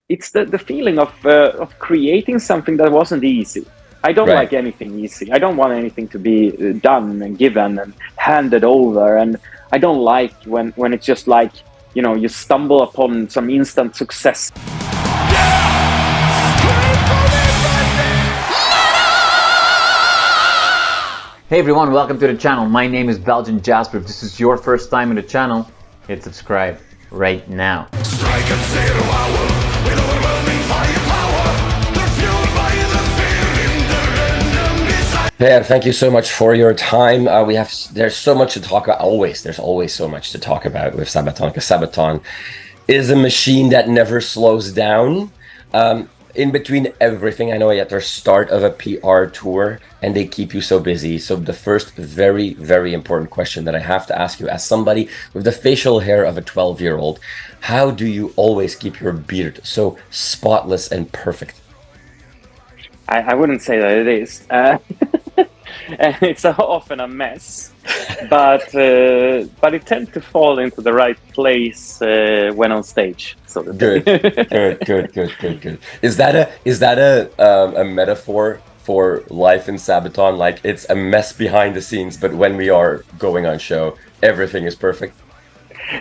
it's the feeling of creating something that wasn't easy. I don't Right. like anything easy. I don't want anything to be done and given and handed over. And I don't like when it's just like, you stumble upon some instant success. Hey everyone, welcome to the channel. My name is Belgian Jasper. If this is your first time in the channel, hit subscribe right now. Strike at 0 hour with overwhelming firepower. They're fueled by the fear in their enemy's eyes. Pär, thank you so much for your time. There's so much to talk about. There's always so much to talk about with Sabaton, because Sabaton is a machine that never slows down. In between everything, I know at the start of a PR tour, and they keep you so busy. So the first very, very important question that I have to ask you, as somebody with the facial hair of a 12-year-old, how do you always keep your beard so spotless and perfect? I wouldn't say that it is. It's often a mess, but it tends to fall into the right place when on stage. So Good. Is that a metaphor for life in Sabaton? Like, it's a mess behind the scenes, but when we are going on show, everything is perfect?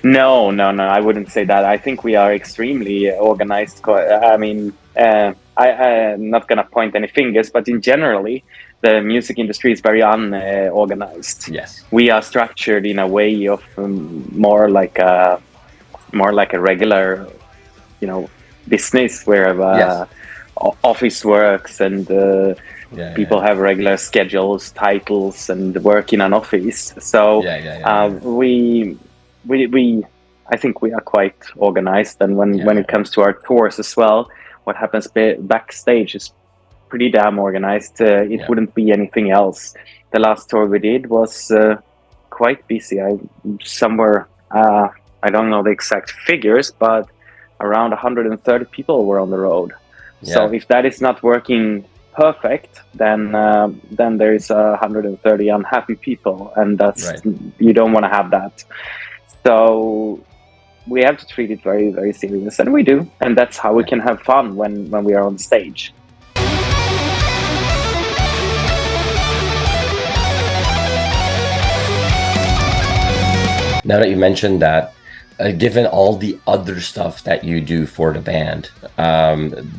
No, I wouldn't say that. I think we are extremely organized. I mean, I'm not gonna point any fingers, but in generally, the music industry is very unorganized. Yes. We are structured in a way of more like a regular, business where Yes. office works and people have regular schedules, titles, and work in an office. So we I think we are quite organized, and when it comes to our tours as well, what happens backstage is pretty damn organized. It wouldn't be anything else. The last tour we did was quite busy. I don't know the exact figures, but around 130 people were on the road. So if that is not working perfect, then there is 130 unhappy people, and you don't want to have that. So we have to treat it very, very serious, and we do, and that's how we can have fun when we are on stage. Now that you mentioned that, given all the other stuff that you do for the band,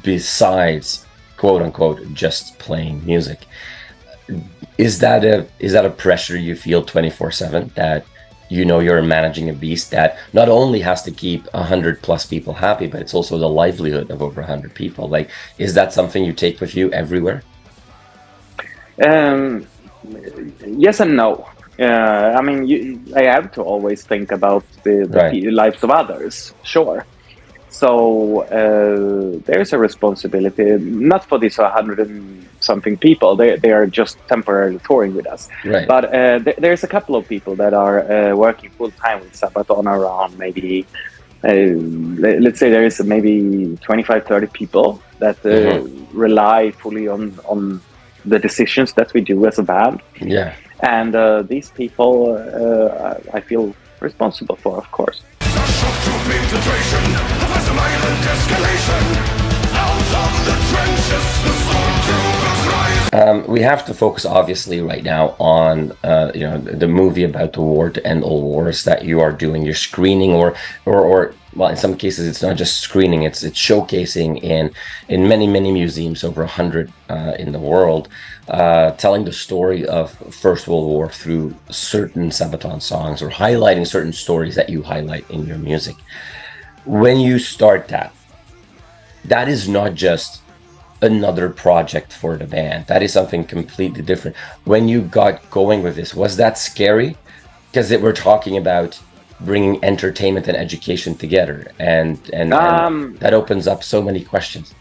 besides quote unquote just playing music, is that a pressure you feel 24/7, that you're managing a beast that not only has to keep 100+ people happy, but it's also the livelihood of over 100 people? Like, is that something you take with you everywhere? Yes and no. I mean, I have to always think about the lives of others, sure. So there's a responsibility, not for these 100 and something people. They are just temporarily touring with us. Right. But there's a couple of people that are working full time with Sabaton, around maybe, let's say there is maybe 25-30 people that rely fully on the decisions that we do as a band. Yeah. And these people, I feel responsible for, of course. We have to focus, obviously, right now on the movie about the war to end all wars that you are doing. You're screening, or well, in some cases, it's not just screening; it's showcasing in many museums, over 100 in the world, telling the story of First World War through certain Sabaton songs, or highlighting certain stories that you highlight in your music. When you start that is not just another project for the band. That is something completely different. When you got going with this, was that scary? Because we're talking about bringing entertainment and education together, and that opens up so many questions.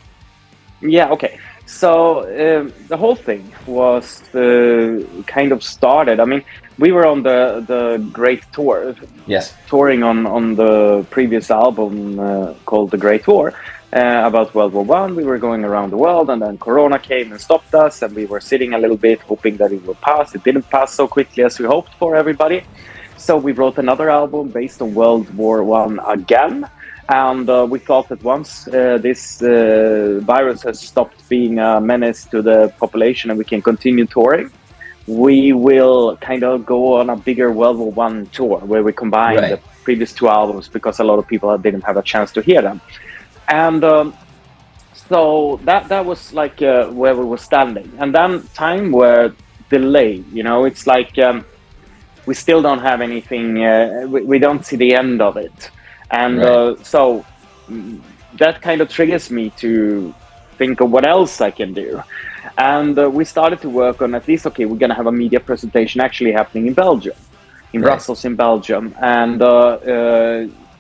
Yeah, okay. So the whole thing was kind of started. I mean, we were on the Great Tour. Yes. Touring on the previous album called The Great War. About World War I, we were going around the world, and then Corona came and stopped us, and we were sitting a little bit hoping that it would pass. It didn't pass so quickly as we hoped for, everybody. So we wrote another album based on World War I again, And we thought that once this virus has stopped being a menace to the population and we can continue touring, we will kind of go on a bigger World War One tour where we combine the previous 2 albums, because a lot of people didn't have a chance to hear them. And so that was like where we were standing. And then time were delayed. You know, it's like we still don't have anything. We don't see the end of it. And so that kind of triggers me to think of what else I can do. And we started to work on at least, okay, we're going to have a media presentation actually happening in Belgium, in Brussels, in Belgium. And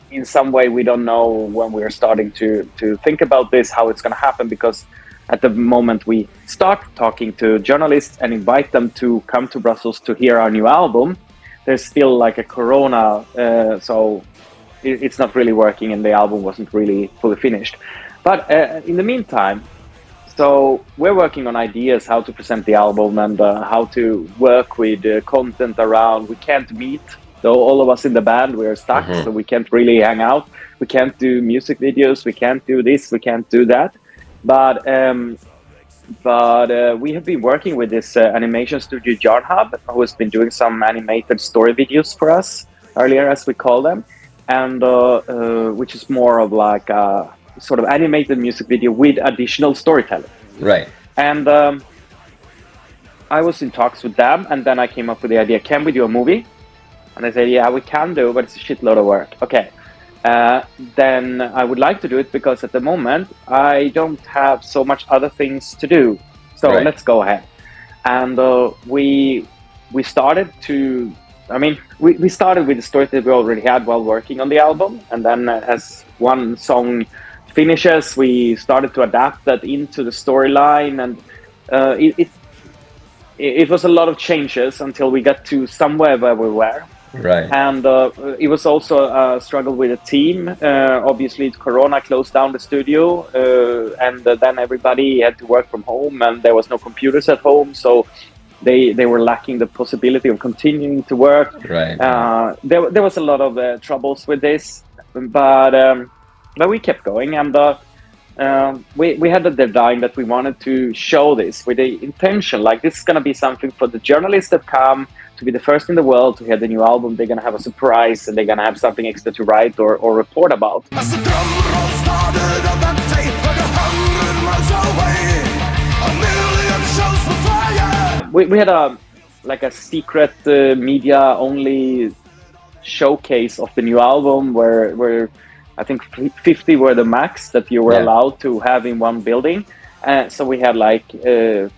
in some way, we don't know when we're starting to think about this, how it's going to happen, because at the moment we start talking to journalists and invite them to come to Brussels to hear our new album, there's still like a corona, so it's not really working, and the album wasn't really fully finished. But in the meantime, so we're working on ideas how to present the album and how to work with content around. We can't meet, so all of us in the band, we're stuck, so we can't really hang out. We can't do music videos, we can't do this, we can't do that. But we have been working with this animation studio, Jarnhub, who has been doing some animated story videos for us earlier, as we call them, and which is more of like a sort of animated music video with additional storytelling. Right. And I was in talks with them, and then I came up with the idea, can we do a movie? And they said, yeah, we can do, but it's a shitload of work. Okay. Then I would like to do it, because at the moment I don't have so much other things to do. So let's go ahead. And we started to, I mean, we started with the story that we already had while working on the album. And then as one song finishes, we started to adapt that into the storyline. And it was a lot of changes until we got to somewhere where we were. Right. And it was also a struggle with the team. Obviously, Corona closed down the studio, and then everybody had to work from home, and there was no computers at home, so they were lacking the possibility of continuing to work. Right. There was a lot of troubles with this, but we kept going, and we had the deadline that we wanted to show this with the intention, like this is going to be something for the journalists that come to be the first in the world to hear the new album. They're going to have a surprise, and they're going to have something extra to write or report about. As the drum roll started on that day, like 100 miles away, a million shows for fire. We had a secret media only showcase of the new album where I think 50 were the max that you were allowed to have in one building. So we had like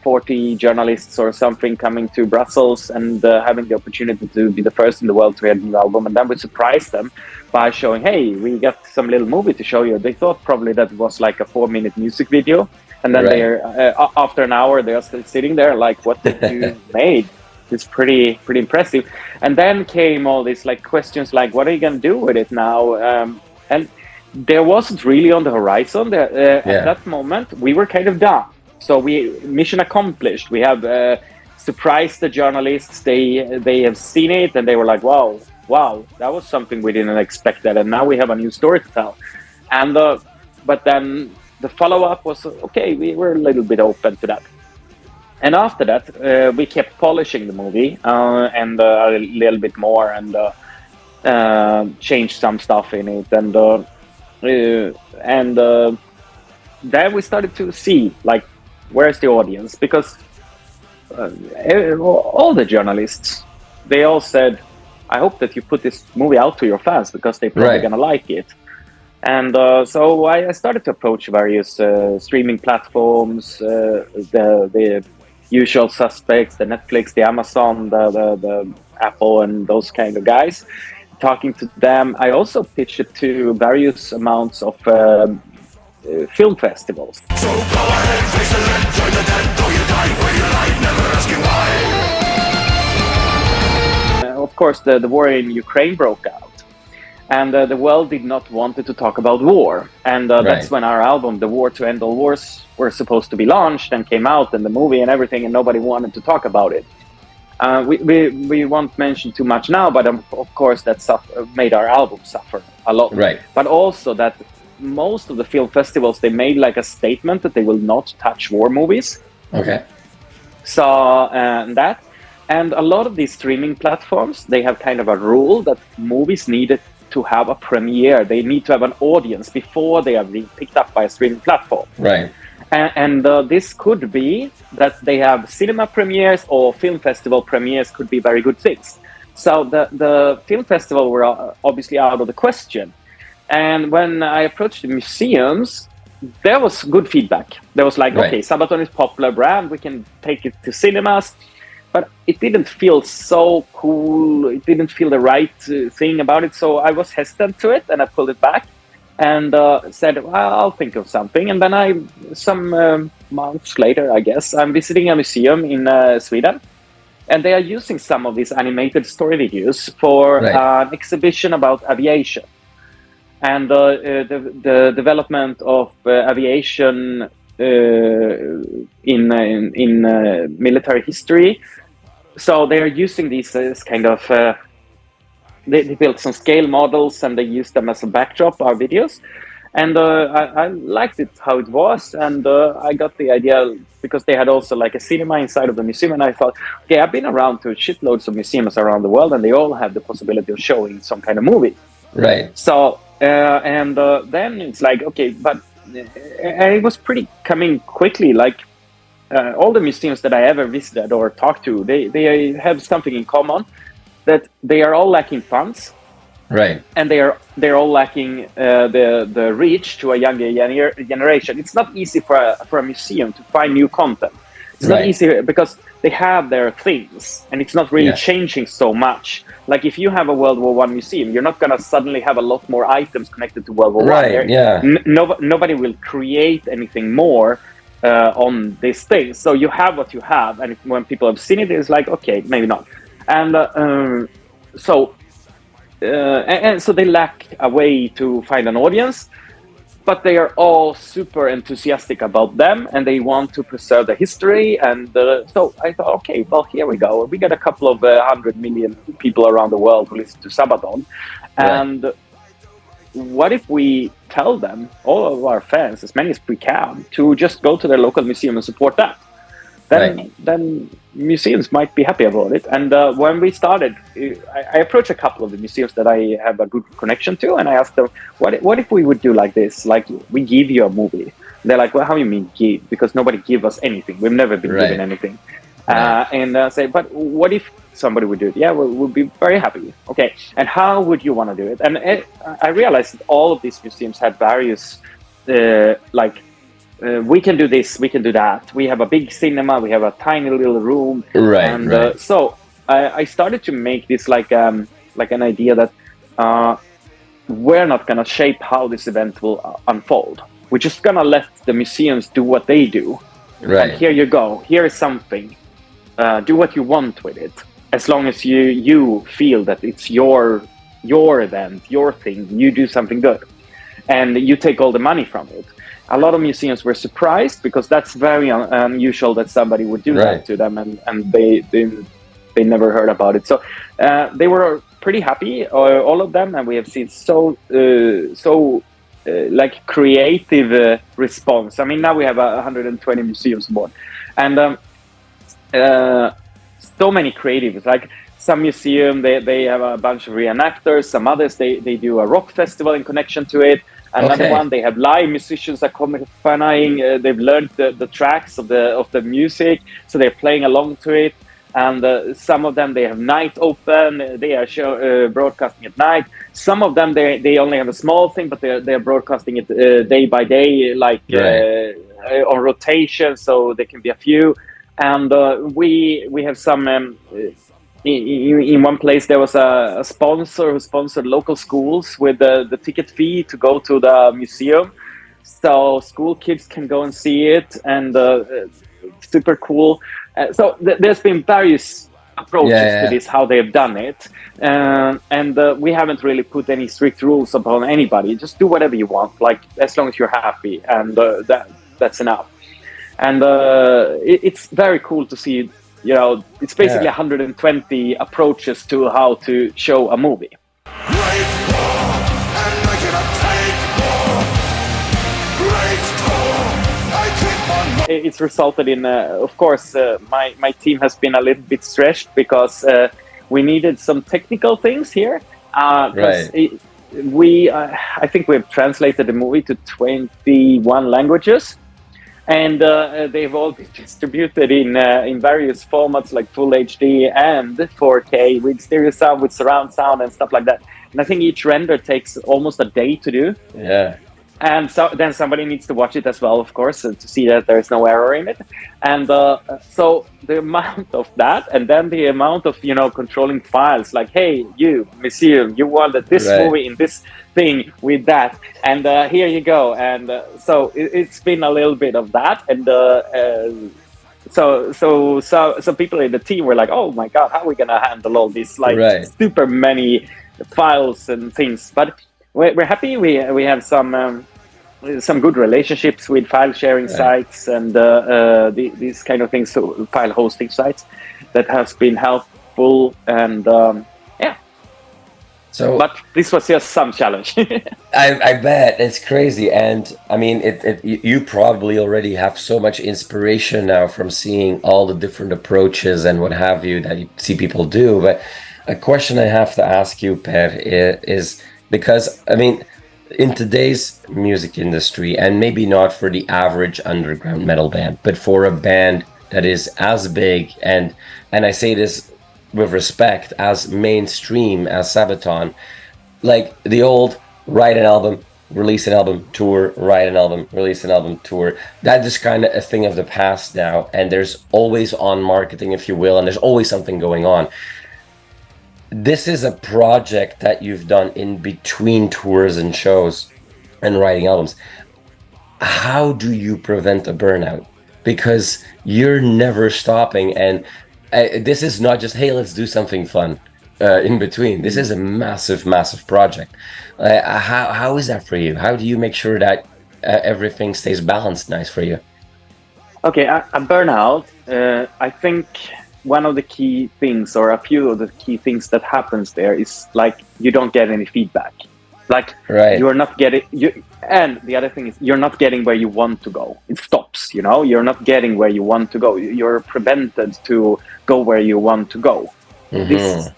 40 journalists or something coming to Brussels and having the opportunity to be the first in the world to hear the new album. And then we surprised them by showing, hey, we got some little movie to show you. They thought probably that was like a 4-minute music video. And then they're after an hour, they're still sitting there like, what did you made? It's pretty impressive. And then came all these like questions like, what are you going to do with it now? And there wasn't really on the horizon. At that moment, we were kind of done. So mission accomplished. We have surprised the journalists. They have seen it, and they were like, wow, that was something we didn't expect that. And now we have a new story to tell. And but then the follow-up was, okay, we were a little bit open to that. And after that, we kept polishing the movie and a little bit more, and changed some stuff in it. And then we started to see, like, where's the audience? Because all the journalists, they all said, I hope that you put this movie out to your fans, because they're probably going to like it. And so I started to approach various streaming platforms, the usual suspects, the Netflix, the Amazon, the Apple, and those kind of guys. Talking to them, I also pitched it to various amounts of film festivals. So go ahead, face it and join the dead. Though you die for your life, never asking why. Of course, the war in Ukraine broke out, and the world did not want to talk about war. And that's when our album, The War to End All Wars, were supposed to be launched and came out, and the movie and everything, and nobody wanted to talk about it. We won't mention too much now, but of course that made our album suffer a lot. Right. But also that most of the film festivals, they made like a statement that they will not touch war movies. Okay. So that, and a lot of these streaming platforms, they have kind of a rule that movies needed to have a premiere. They need to have an audience before they are being picked up by a streaming platform. Right. And this could be that they have cinema premieres or film festival premieres could be very good things. So the film festival were obviously out of the question. And when I approached the museums, there was good feedback. There was like, okay, Sabaton is popular brand, we can take it to cinemas. But it didn't feel so cool. It didn't feel the right thing about it. So I was hesitant to it, and I pulled it back and said, well, I'll think of something. And then some months later, I guess, I'm visiting a museum in Sweden. And they are using some of these animated story videos for an exhibition about aviation. And the development of aviation in military history. So they are using these as kind of they built some scale models and they used them as a backdrop, our videos. And I liked it how it was, and I got the idea because they had also like a cinema inside of the museum, and I thought, okay, I've been around to shitloads of museums around the world, and they all have the possibility of showing some kind of movie. Right. So then it's like, okay, but and it was pretty coming quickly. Like all the museums that I ever visited or talked to, they have something in common, that they are all lacking funds. Right. And they're all lacking the reach to a younger generation. It's not easy for a museum to find new content. It's not easy because they have their things, and it's not really changing so much. Like if you have a World War I museum, you're not gonna suddenly have a lot more items connected to World War I. Right. Yeah. Nobody will create anything more on these things. So you have what you have, and when people have seen it, it's like, okay, maybe not. And so they lack a way to find an audience, but they are all super enthusiastic about them, and they want to preserve the history. And so I thought, okay, well, here we go. We got a couple of 100 million people around the world who listen to Sabaton. And what if we tell them, all of our fans, as many as we can, to just go to their local museum and support that? Then museums might be happy about it. And when we started, I approached a couple of the museums that I have a good connection to, and I asked them, what if we would do like this? Like, we give you a movie. They're like, well, how do you mean give? Because nobody give us anything. We've never been given anything. And say, but what if somebody would do it? Yeah, we'll be very happy. Okay, and how would you want to do it? And I realized that all of these museums had various, we can do this, we can do that. We have a big cinema, we have a tiny little room. So I started to make this like an idea that we're not going to shape how this event will unfold. We're just going to let the museums do what they do. And here you go. Here is something. Do what you want with it. As long as you feel that it's your event, your thing, you do something good. And you take all the money from it. A lot of museums were surprised because that's very unusual that somebody would do that to them, and they never heard about it. So they were pretty happy, all of them, and we have seen so creative response. I mean, now we have 120 museums more, and so many creatives. Like some museum, they have a bunch of reenactors. Some others, they do a rock festival in connection to it. Another one, they have live musicians accompanying. They've learned the tracks of the music, so they're playing along to it. And some of them, they have night open. They are broadcasting at night. Some of them, they only have a small thing, but they're broadcasting it day by day, like on rotation, so there can be a few. And we have some. In one place, there was a sponsor who sponsored local schools with the ticket fee to go to the museum. So school kids can go and see it, and super cool. So there's been various approaches to this, how they've done it. And we haven't really put any strict rules upon anybody. Just do whatever you want, like as long as you're happy, and that's enough. And it's very cool to see you know, it's basically Yeah. 120 approaches to how to show a movie. Great war, and I cannot take more. Great war, I keep on. It's resulted in, of course, my team has been a little bit stretched because we needed some technical things here. 'Cause Right. I think we've translated the movie to 21 languages, and they've all been distributed in various formats like Full HD and 4K with stereo sound, with surround sound, and stuff like that. And I think each render takes almost a day to do. Yeah. And so then somebody needs to watch it as well, of course, to see that there is no error in it. And so the amount of that, and then the amount of, you know, controlling files, like, hey, you, Monsieur, you wanted this Right. movie in this thing with that, and here you go. And so it's been a little bit of that. And so people in the team were like, oh my God, how are we going to handle all these, like, Right. super many files and things? But we're happy. We have some good relationships with file sharing sites and these kind of things, so file hosting sites that has been helpful. And yeah, So but this was just some challenge. I bet it's crazy, and I mean, you probably already have so much inspiration now from seeing all the different approaches and what have you that you see people do. But a question I have to ask you, Pär, is because I mean, in today's music industry, and maybe not for the average underground metal band, but for a band that is as big and I say this with respect, as mainstream as Sabaton, like the old write an album, release an album, tour, write an album, release an album, tour, that is kind of a thing of the past now, and there's always on marketing, if you will, and there's always something going on. This is a project that you've done in between tours and shows and writing albums. How do you prevent a burnout? Because you're never stopping, and this is not just, hey, let's do something fun in between. This is a massive, massive project. How is that for you? How do you make sure that everything stays balanced nice for you? Okay, a burnout, I think one of the key things, or a few of the key things that happens there, is like you don't get any feedback. Like you're not getting and the other thing is you're not getting where you want to go. It stops, you know, you're not getting where you want to go. You're prevented to go where you want to go. Mm-hmm.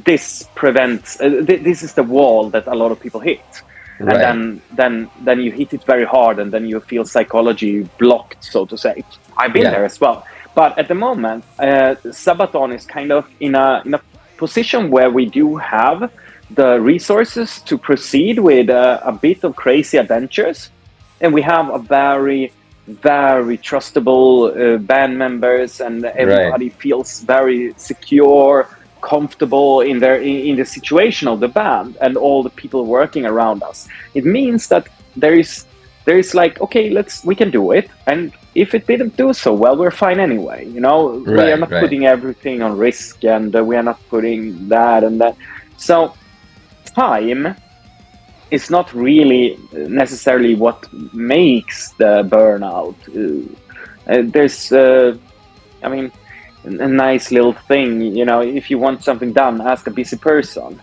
This prevents this is the wall that a lot of people hit. Right. And then you hit it very hard, and then you feel psychology blocked, so to say. I've been there as well. But at the moment, Sabaton is kind of in a position where we do have the resources to proceed with a bit of crazy adventures, and we have a very, very trustable band members, and everybody feels very secure, comfortable in the situation of the band and all the people working around us. It means that there is like, okay, we can do it, and if it didn't do so well, we're fine anyway, you know. We are not putting everything on risk, and we are not putting that and that. So time is not really necessarily what makes the burnout. There's I mean, a nice little thing, you know, if you want something done, ask a busy person.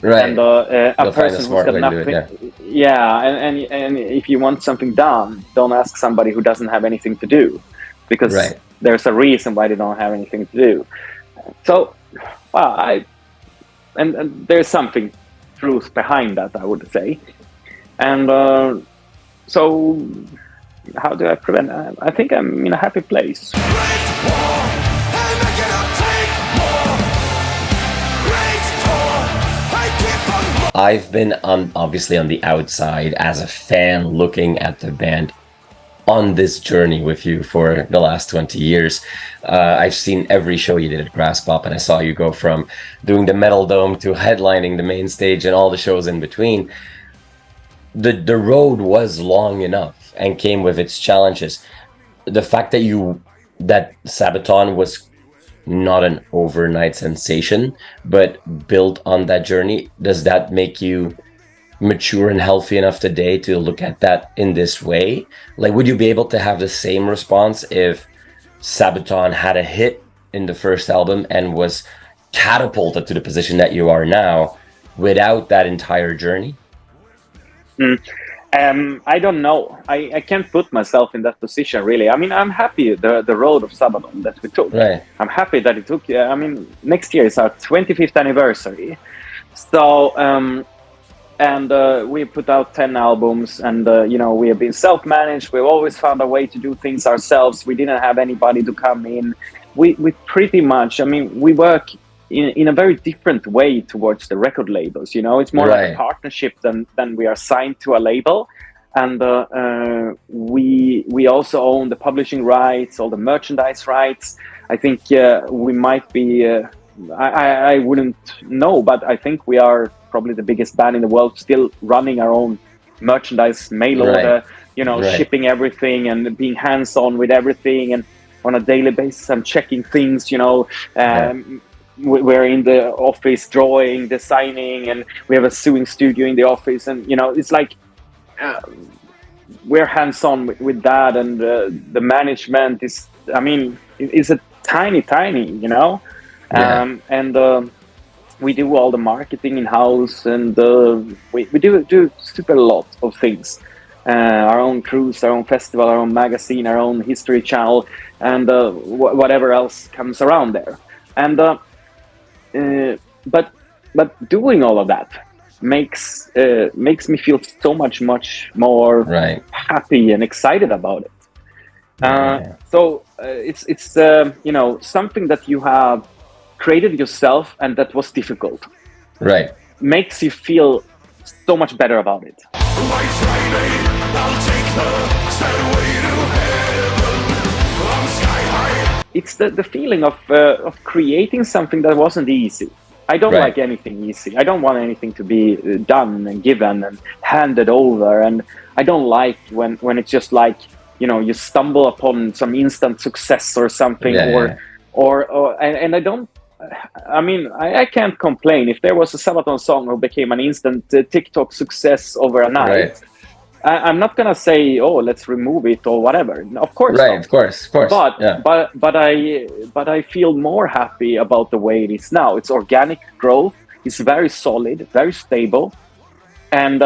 Right. And a person who's got nothing. And if you want something done, don't ask somebody who doesn't have anything to do, because there's a reason why they don't have anything to do. So, well, and there's something truth behind that, I would say. And so, how do I prevent? I think I'm in a happy place. I've been obviously on the outside as a fan looking at the band on this journey with you for the last 20 years. I've seen every show you did at Graspop, and I saw you go from doing the Metal Dome to headlining the main stage and all the shows in between. The road was long enough and came with its challenges. The fact that Sabaton was not an overnight sensation, but built on that journey, does that make you mature and healthy enough today to look at that in this way? Like, would you be able to have the same response if Sabaton had a hit in the first album and was catapulted to the position that you are now without that entire journey? I don't know. I can't put myself in that position, really. I mean, I'm happy the road of Sabaton that we took. Right. I'm happy that it took. I mean, next year is our 25th anniversary. So, we put out 10 albums, and we have been self-managed. We've always found a way to do things ourselves. We didn't have anybody to come in. We pretty much. I mean, we work in a very different way towards the record labels. It's more like a partnership than we are signed to a label, and we also own the publishing rights, all the merchandise rights. I think we might be. I wouldn't know, but I think we are probably the biggest band in the world still running our own merchandise, mail order, shipping everything and being hands-on with everything, and on a daily basis I'm checking things. We're in the office drawing, designing, and we have a sewing studio in the office, and it's like we're hands-on with that, and the management is, I mean, it's a tiny, and we do all the marketing in-house, and we do super lot of things. Our own cruise, our own festival, our own magazine, our own history channel, and whatever else comes around there. And but doing all of that makes me feel so much more happy and excited about it. So it's something that you have created yourself, and that was difficult. Right. Makes you feel so much better about it. White Friday, I'll take the stairway to heaven. I'm sky high. It's the feeling of creating something that wasn't easy. I don't like anything easy. I don't want anything to be done and given and handed over. And I don't like when it's just like, you stumble upon some instant success or something, and I don't. I mean, I can't complain. If there was a Sabaton song who became an instant TikTok success over a night, I'm not gonna say, "Oh, let's remove it" or whatever. Of course, not. Of course. But I feel more happy about the way it is now. It's organic growth. It's very solid, very stable, and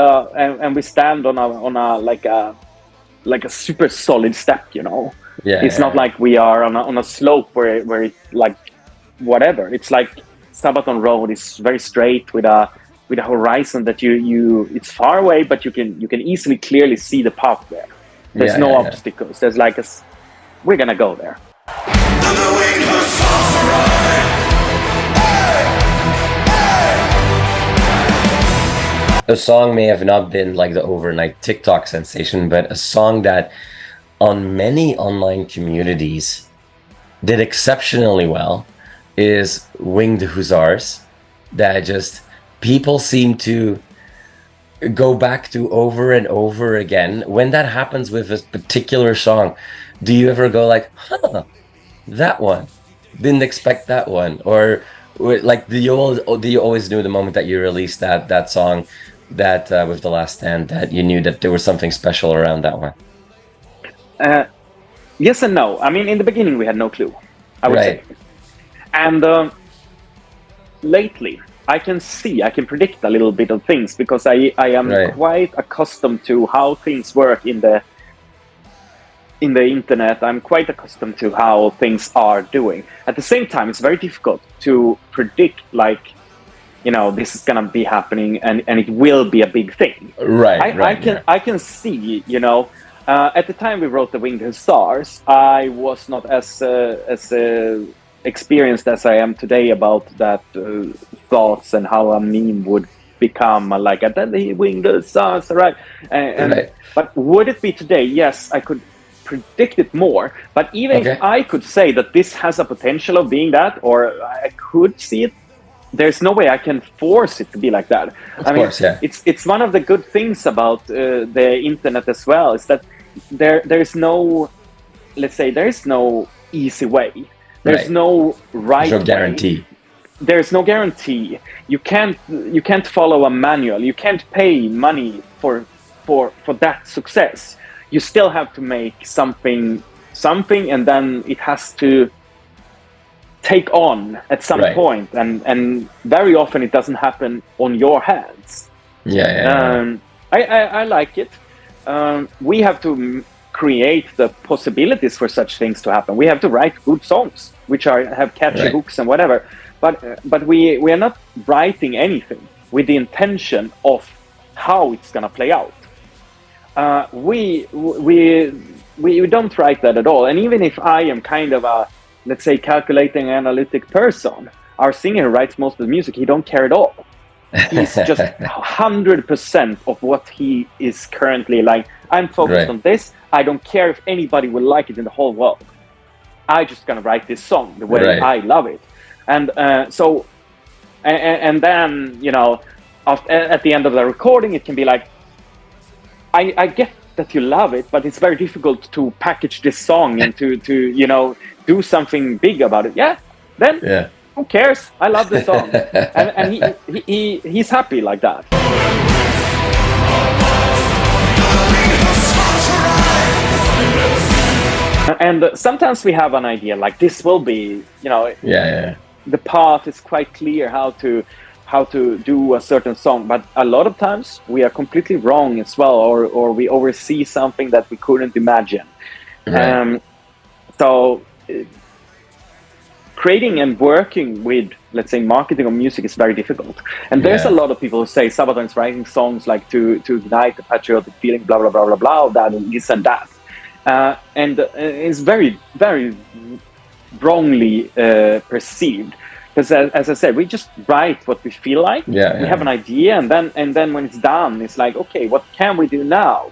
we stand on a like a super solid step. It's not like we are on a slope where it like. Whatever, it's like Sabaton Road is very straight with a horizon that you it's far away, but you can easily clearly see the path there. There's no obstacles. There's like we're gonna go there. A song may have not been like the overnight TikTok sensation, but a song that on many online communities did exceptionally well is Winged Hussars, that just people seem to go back to over and over again. When that happens with a particular song, do you ever go like, that one, didn't expect that one? Or like, do you always knew the moment that you released that song, that with The Last Stand, that you knew that there was something special around that one? Yes and no. I mean, in the beginning we had no clue, I would say. And lately, I can predict a little bit of things, because I am quite accustomed to how things work in the internet. I'm quite accustomed to how things are doing. At the same time, it's very difficult to predict, like, this is gonna be happening and it will be a big thing. I can see, at the time we wrote The Winged Hussars, I was not as experienced as I am today about that thoughts and how a meme would become like the Winged Hussars, right? But would it be today? Yes, I could predict it more. But even if I could say that this has a potential of being that, or I could see it, there's no way I can force it to be like that. It's one of the good things about the internet as well, is that there's no, let's say, there's no easy way. There's no guarantee. There's no guarantee. You can't follow a manual. You can't pay money for that success. You still have to make something, and then it has to take on at some point, and very often it doesn't happen on your hands. I like it. We have to create the possibilities for such things to happen. We have to write good songs which have catchy hooks and whatever, but we are not writing anything with the intention of how it's gonna play out. We don't write that at all. And even if I am kind of a, let's say, calculating analytic person, our singer who writes most of the music, he don't care at all. He's just 100% of what he is currently like. I'm focused on this. I don't care if anybody will like it in the whole world. I just gonna write this song the way I love it. And so, and then, you know, at the end of the recording, it can be like, I get that you love it, but it's very difficult to package this song and to you know, do something big about it. Then who cares? I love the song. and he's happy like that. And sometimes we have an idea like this will be, you know, the path is quite clear how to do a certain song, but a lot of times we are completely wrong as well, or we oversee something that we couldn't imagine. So creating and working with, let's say, marketing of music is very difficult. And there's a lot of people who say Sabaton is writing songs like to ignite the patriotic feeling, blah blah blah blah blah, that and this and that. And it's very, very wrongly perceived, because as I said, we just write what we feel like. We have an idea, and then when it's done, it's like, okay, what can we do now?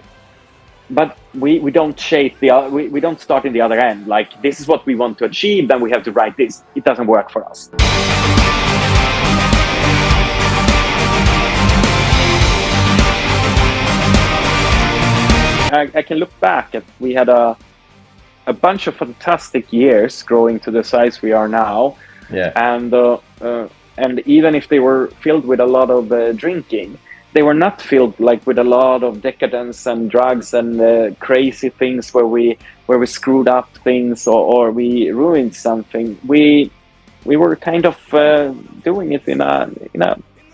But we don't shape we don't start in the other end. Like, this is what we want to achieve, then we have to write this. It doesn't work for us. I can look back at, we had a bunch of fantastic years growing to the size we are now. And even if they were filled with a lot of drinking, they were not filled like with a lot of decadence and drugs and crazy things where we screwed up things or we ruined something. We were kind of doing it in a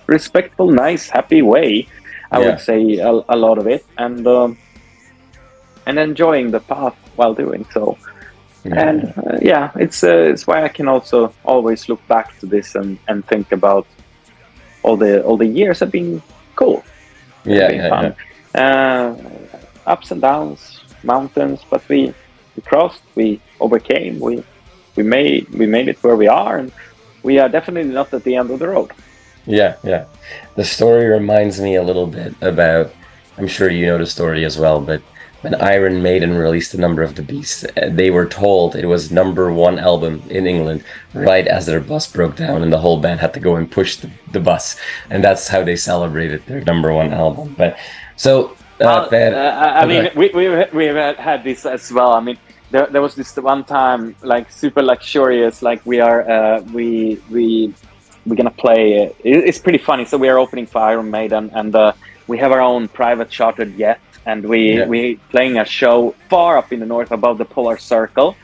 respectful, nice, happy way. I would say a lot of it, and enjoying the path while doing so. And it's why I can also always look back to this and think about all the years have been cool. Fun. Ups and downs, mountains, but we crossed, we overcame, we made it where we are, and we are definitely not at the end of the road. The story reminds me a little bit about, I'm sure you know the story as well, but when Iron Maiden released A Number of the Beast, they were told it was #1 album in England right as their bus broke down, and the whole band had to go and push the bus, and that's how they celebrated their #1 album. But so, I mean, we've had this as well. I mean, there was this one time, like super luxurious, like we're gonna play. It's pretty funny. So we are opening for Iron Maiden, and we have our own private chartered jet. And we playing a show far up in the north above the polar circle,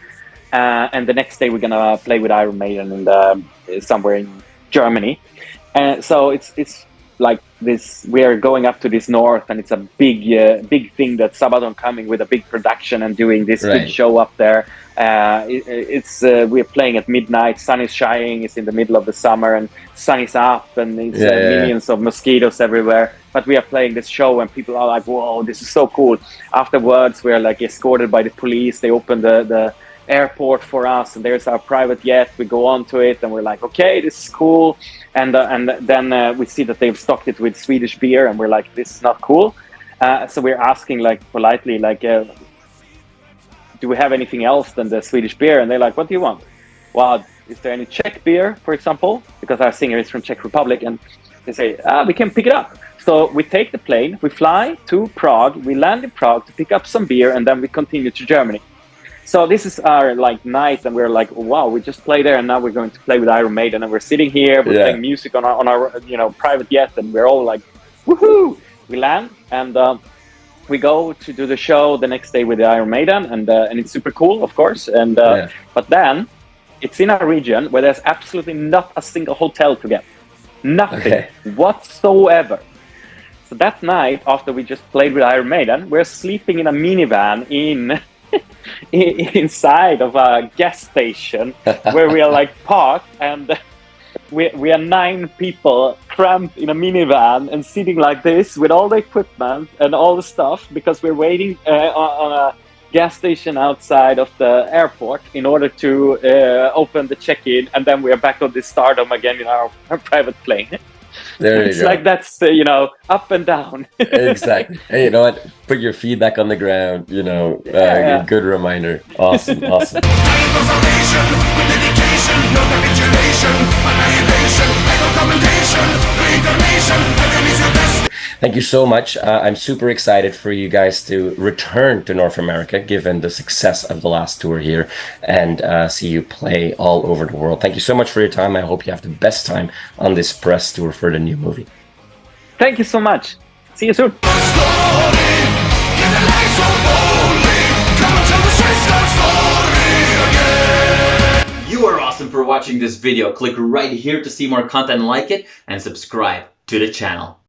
and the next day we're gonna play with Iron Maiden somewhere in Germany. And so it's like this. We are going up to this north, and it's a big thing that Sabaton coming with a big production and doing this big show up there. We're playing at midnight. Sun is shining. It's in the middle of the summer, and sun is up, and it's millions of mosquitoes everywhere. But we are playing this show, and people are like, "Whoa, this is so cool!" Afterwards, we are like escorted by the police. They open the airport for us, and there's our private jet. We go on to it, and we're like, "Okay, this is cool." And then we see that they've stocked it with Swedish beer, and we're like, "This is not cool." So we're asking, like, politely, like, do we have anything else than the Swedish beer? And they're like, what do you want? Well, is there any Czech beer, for example? Because our singer is from Czech Republic. And they say, we can pick it up. So we take the plane, we fly to Prague, we land in Prague to pick up some beer, and then we continue to Germany. So this is our like night, and we're like, wow, we just played there, and now we're going to play with Iron Maiden, and we're sitting here, we're playing music on our private jet, and we're all like, woohoo! We land, and we go to do the show the next day with the Iron Maiden, and it's super cool, of course. And but then it's in a region where there's absolutely not a single hotel to get. Nothing whatsoever. So that night, after we just played with Iron Maiden, we're sleeping in a minivan inside of a gas station where we are like parked, and we are 9 people cramped in a minivan and sitting like this with all the equipment and all the stuff, because we're waiting on a gas station outside of the airport in order to open the check-in, and then we are back on the Stardom again in our private plane. There you It's go. like that's you know, up and down. Exactly. Hey, you know what? Put your feet back on the ground. You know, good reminder. Awesome, awesome. Salvation, with dedication, no capitulation, annihilation, no commendation, reincarnation, heaven is your best. Thank you so much. I'm super excited for you guys to return to North America, given the success of the last tour here, and see you play all over the world. Thank you so much for your time. I hope you have the best time on this press tour for the new movie. Thank you so much. See you soon. You are awesome for watching this video. Click right here to see more content like it and subscribe to the channel.